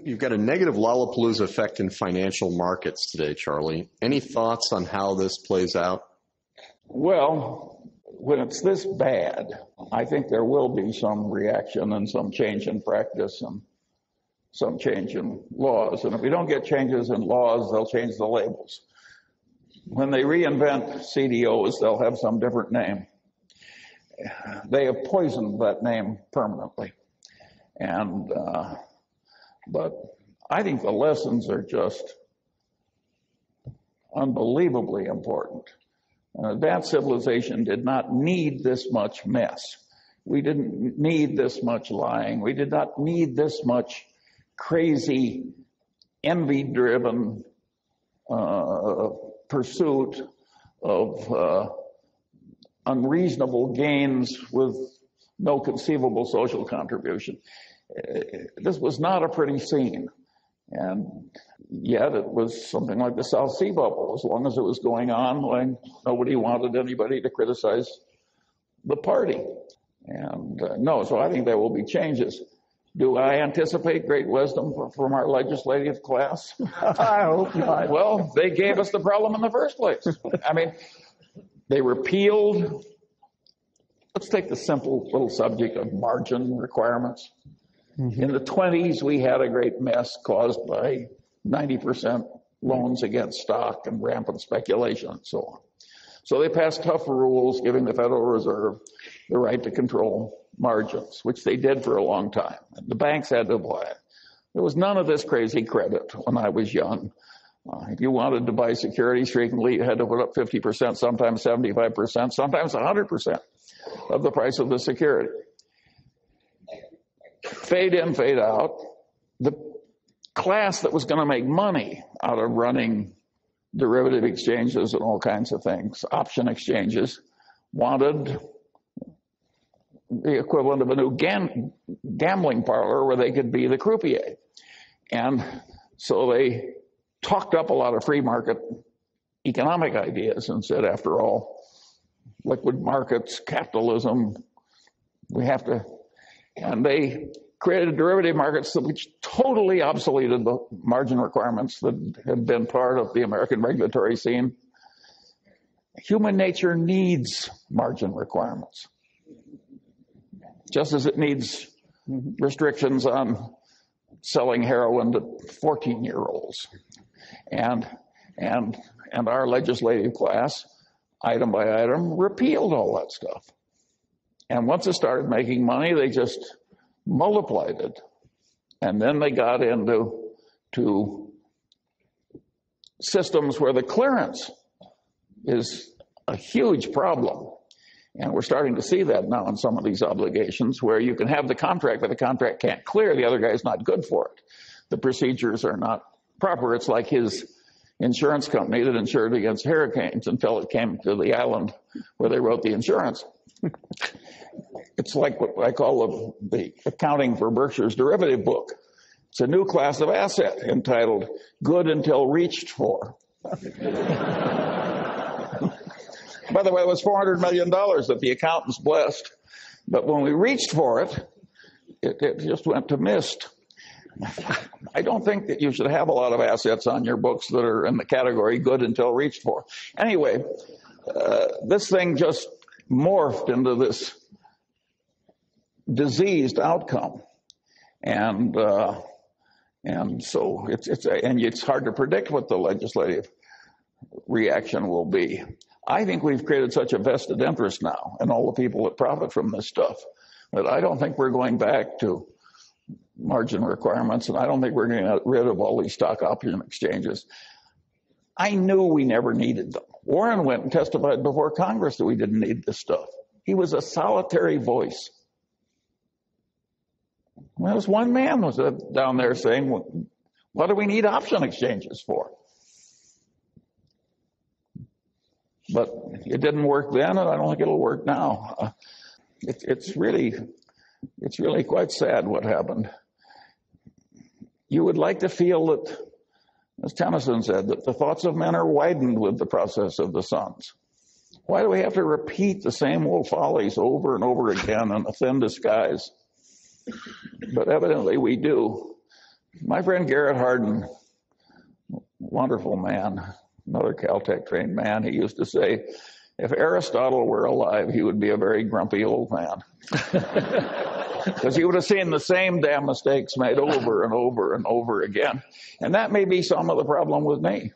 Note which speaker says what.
Speaker 1: You've got a negative Lollapalooza effect in financial markets today, Charlie. Any thoughts on how this plays out?
Speaker 2: Well, when it's this bad, I think there will be some reaction and some change in practice and some change in laws. And if we don't get changes in laws, they'll change the labels. When they reinvent CDOs, they'll have some different name. They have poisoned that name permanently. And but I think the lessons are just unbelievably important. Advanced civilization did not need this much mess. We didn't need this much lying. We did not need this much crazy, envy-driven pursuit of unreasonable gains with no conceivable social contribution. This was not a pretty scene. And yet it was something like the South Sea Bubble. As long as it was going on, like, nobody wanted anybody to criticize the party. And no, so I think there will be changes. Do I anticipate great wisdom from our legislative class?
Speaker 3: I hope not.
Speaker 2: Well, they gave us the problem in the first place. I mean, they repealed, let's take the simple little subject of margin requirements. Mm-hmm. In the 20s, we had a great mess caused by 90% loans against stock and rampant speculation and so on. So they passed tough rules giving the Federal Reserve the right to control margins, which they did for a long time. And the banks had to apply it. There was none of this crazy credit when I was young. If you wanted to buy securities frequently, you had to put up 50%, sometimes 75%, sometimes 100% of the price of the security. Fade in, fade out. The class that was going to make money out of running derivative exchanges and all kinds of things, option exchanges, wanted the equivalent of a new gambling parlor where they could be the croupier. And so they talked up a lot of free market economic ideas and said, after all, liquid markets, capitalism, we have to, and they created derivative markets which totally obsoleted the margin requirements that had been part of the American regulatory scene. Human nature needs margin requirements, just as it needs restrictions on selling heroin to 14-year-olds. And our legislative class, item by item, repealed all that stuff. And once it started making money, they just multiplied it. And then they got into systems where the clearance is a huge problem. And we're starting to see that now in some of these obligations where you can have the contract, but the contract can't clear. The other guy's not good for it. The procedures are not proper. It's like his insurance company that insured against hurricanes until it came to the island where they wrote the insurance. It's like what I call the accounting for Berkshire's derivative book. It's a new class of asset entitled good until reached for. By the way, it was $400 million that the accountants blessed. But when we reached for it, it just went to mist. I don't think that you should have a lot of assets on your books that are in the category good until reached for. Anyway, this thing just morphed into this diseased outcome. And so it's hard to predict what the legislative reaction will be. I think we've created such a vested interest now in all the people that profit from this stuff that I don't think we're going back to margin requirements, and I don't think we're going to get rid of all these stock option exchanges. I knew we never needed them. Warren went and testified before Congress that we didn't need this stuff. He was a solitary voice. Well, this one man was down there saying, well, what do we need option exchanges for? But it didn't work then, and I don't think it'll work now. It's really quite sad what happened. You would like to feel that, as Tennyson said, that the thoughts of men are widened with the process of the suns. Why do we have to repeat the same old follies over and over again in a thin disguise? But evidently we do. My friend Garrett Hardin, wonderful man, another Caltech trained man, he used to say, if Aristotle were alive, he would be a very grumpy old man. Because he would have seen the same damn mistakes made over and over and over again. And that may be some of the problem with me.